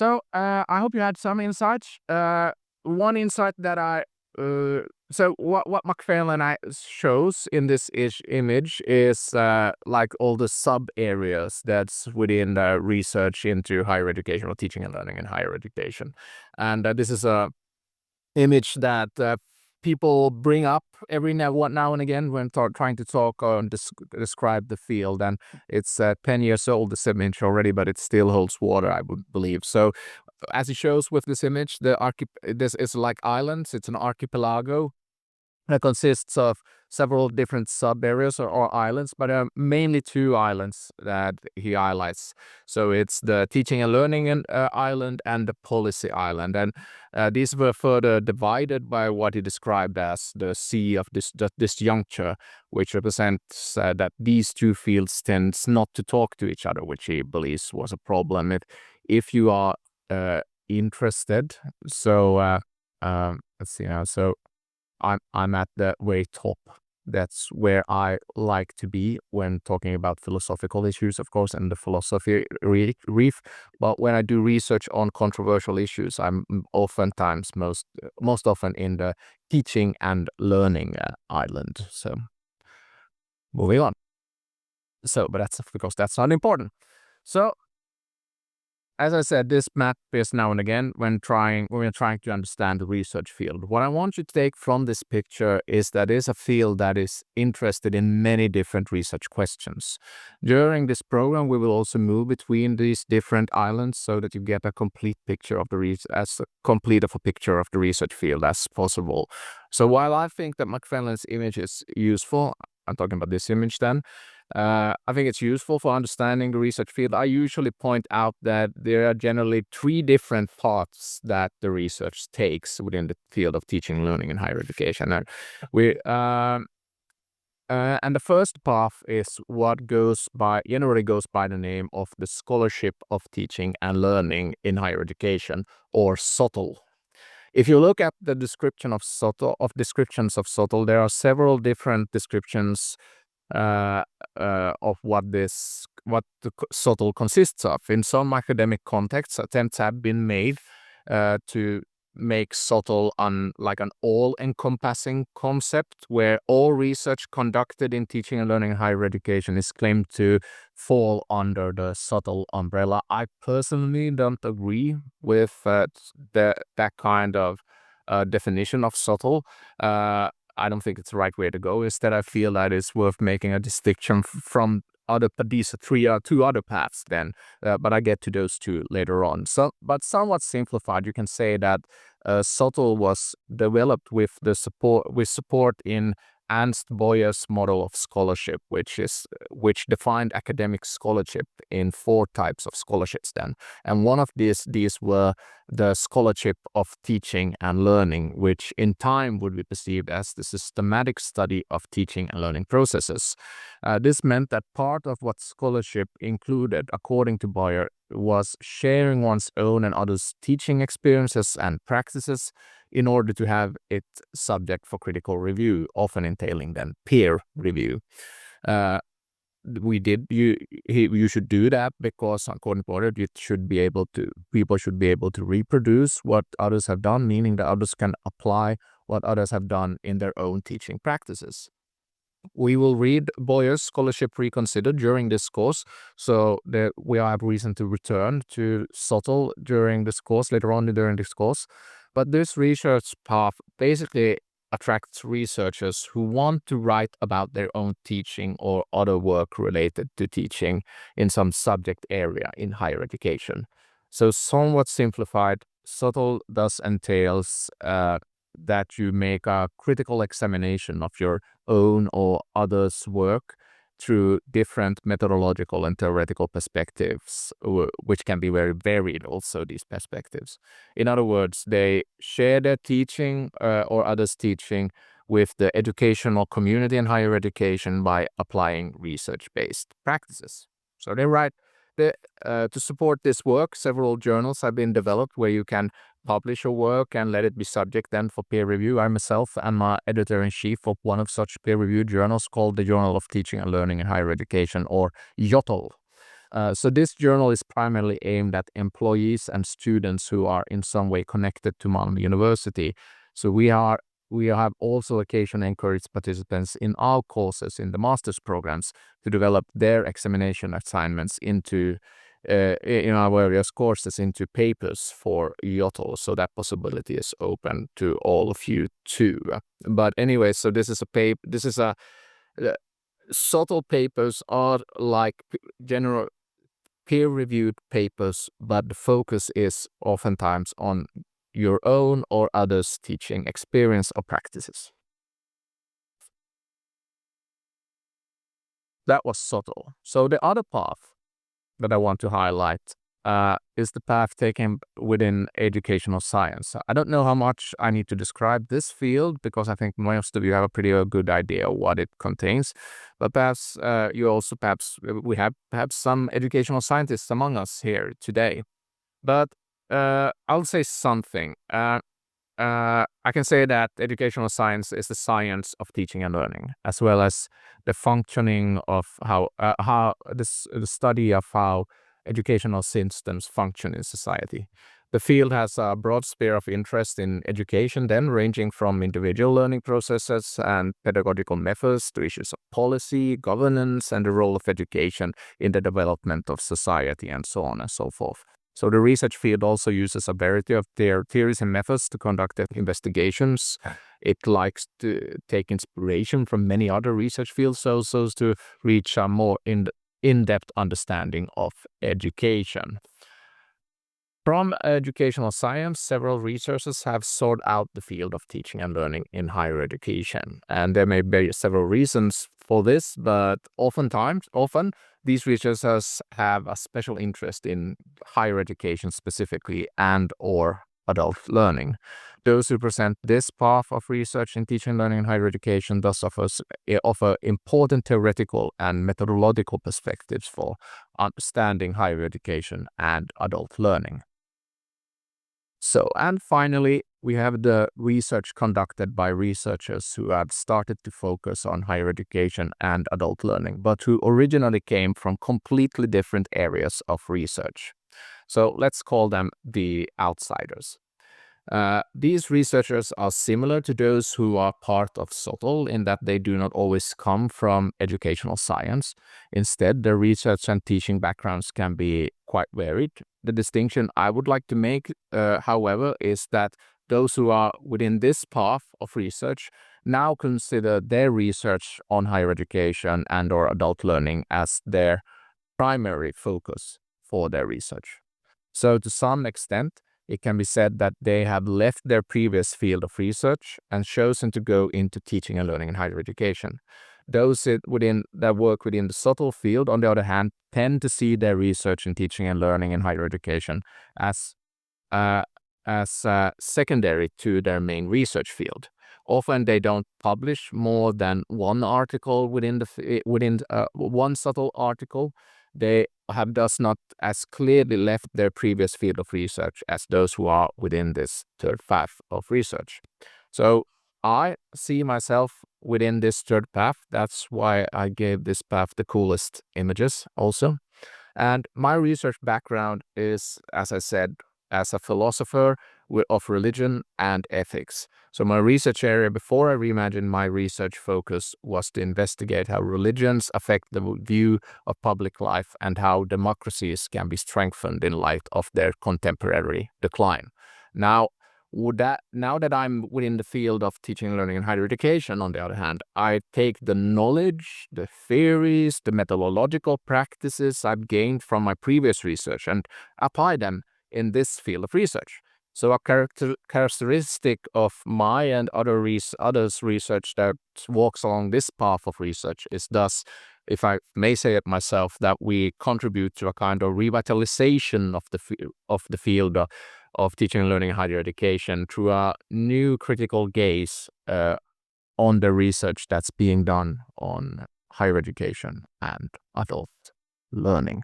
I hope you had some insights. One insight that what McFarlane shows in this image is like all the sub areas that's within the research into higher education or teaching and learning in higher education, and this is a image that people bring up every now and again when trying to talk or describe the field. And it's 10 years old, this image already, but it still holds water, I would believe. So as it shows with this image, this is like islands. It's an archipelago that consists of several different sub areas or islands, but mainly two islands that he highlights. So it's the teaching and learning island and the policy island, and these were further divided by what he described as the sea of disjuncture, which represents that these two fields tends not to talk to each other, which he believes was a problem. If you are interested, so let's see now. So I'm at the way top. That's where I like to be when talking about philosophical issues, of course, and the philosophy reef. But when I do research on controversial issues, I'm oftentimes most often in the teaching and learning island. So moving on. So, but that's because that's not important. So as I said, this map is now and again when we're trying to understand the research field. What I want you to take from this picture is that it's a field that is interested in many different research questions. During this program, we will also move between these different islands so that you get a complete picture of as complete of a picture of the research field as possible. So while I think that McFarlane's image is useful, I'm talking about this image then, I think it's useful for understanding the research field. I usually point out that there are generally three different paths that the research takes within the field of teaching and learning in higher education. And and the first path is what generally goes by the name of the Scholarship of Teaching and Learning in Higher Education, or SOTL. If you look at the descriptions of SOTL, there are several different descriptions of what the SOTL consists of. In some academic contexts, attempts have been made to make SOTL like an all-encompassing concept where all research conducted in teaching and learning in higher education is claimed to fall under the SOTL umbrella. I personally don't agree with that kind of definition of SOTL. I don't think it's the right way to go. Instead, I feel that it's worth making a distinction from these two other paths then, but I get to those two later on. So, but somewhat simplified, you can say that SOTL was developed with support in Ernst Boyer's model of scholarship, which defined academic scholarship in 4 types of scholarships then. And one of these were the scholarship of teaching and learning, which in time would be perceived as the systematic study of teaching and learning processes. This meant that part of what scholarship included, according to Boyer, was sharing one's own and others' teaching experiences and practices in order to have it subject for critical review, often entailing then peer review. You should do that because, according to Boyer, people should be able to reproduce what others have done, meaning that others can apply what others have done in their own teaching practices. We will read Boyer's Scholarship Reconsidered during this course, so that we have reason to return to SOTL later on during this course. But this research path basically attracts researchers who want to write about their own teaching or other work related to teaching in some subject area in higher education. So somewhat simplified, SOTL thus entails that you make a critical examination of your own or others' work through different methodological and theoretical perspectives, which can be very varied also, these perspectives. In other words, they share their teaching or others' teaching with the educational community and higher education by applying research-based practices. So they write, to support this work, several journals have been developed where you can publish your work and let it be subject then for peer review. I myself am an editor-in-chief of one of such peer-reviewed journals called the Journal of Teaching and Learning in Higher Education, or JOTL. So this journal is primarily aimed at employees and students who are in some way connected to Malmö University. So we have also occasionally encouraged participants in our courses in the master's programs to develop their examination assignments into in our various courses into papers for YOTL. So that possibility is open to all of you too. But anyway, so this is a SOTL papers are like general peer-reviewed papers, but the focus is oftentimes on your own or others' teaching experience or practices. That was SOTL. So the other path that I want to highlight is the path taken within educational science. I don't know how much I need to describe this field because I think most of you have a pretty good idea of what it contains. But perhaps we have perhaps some educational scientists among us here today. But I'll say something. I can say that educational science is the science of teaching and learning, as well as the functioning of the study of how educational systems function in society. The field has a broad sphere of interest in education, then ranging from individual learning processes and pedagogical methods to issues of policy, governance, and the role of education in the development of society, and so on and so forth. So the research field also uses a variety of their theories and methods to conduct investigations. It likes to take inspiration from many other research fields so as to reach a more in-depth understanding of education. From educational science, several researchers have sought out the field of teaching and learning in higher education. And there may be several reasons for this, but often these researchers have a special interest in higher education specifically and/or adult learning. Those who present this path of research in teaching and learning in higher education thus offer important theoretical and methodological perspectives for understanding higher education and adult learning. So, and finally, we have the research conducted by researchers who have started to focus on higher education and adult learning, but who originally came from completely different areas of research. So let's call them the outsiders. These researchers are similar to those who are part of SOTL in that they do not always come from educational science. Instead, their research and teaching backgrounds can be quite varied. The distinction I would like to make, however, is that those who are within this path of research now consider their research on higher education and/or adult learning as their primary focus for their research. So to some extent, it can be said that they have left their previous field of research and chosen to go into teaching and learning in higher education. Those that work within the SOTL field, on the other hand, tend to see their research in teaching and learning in higher education as secondary to their main research field. Often they don't publish more than one article within one SOTL article. They have thus not as clearly left their previous field of research as those who are within this third path of research. So I see myself within this third path. That's why I gave this path the coolest images also. And my research background is, as I said, as a philosopher of religion and ethics. So my research area before I reimagined my research focus was to investigate how religions affect the view of public life and how democracies can be strengthened in light of their contemporary decline. Now that I'm within the field of teaching and learning and higher education, on the other hand, I take the knowledge, the theories, the methodological practices I've gained from my previous research and apply them in this field of research. So a characteristic of my and others' research that walks along this path of research is thus, if I may say it myself, that we contribute to a kind of revitalization of the field of teaching and learning and higher education through a new critical gaze on the research that's being done on higher education and adult learning.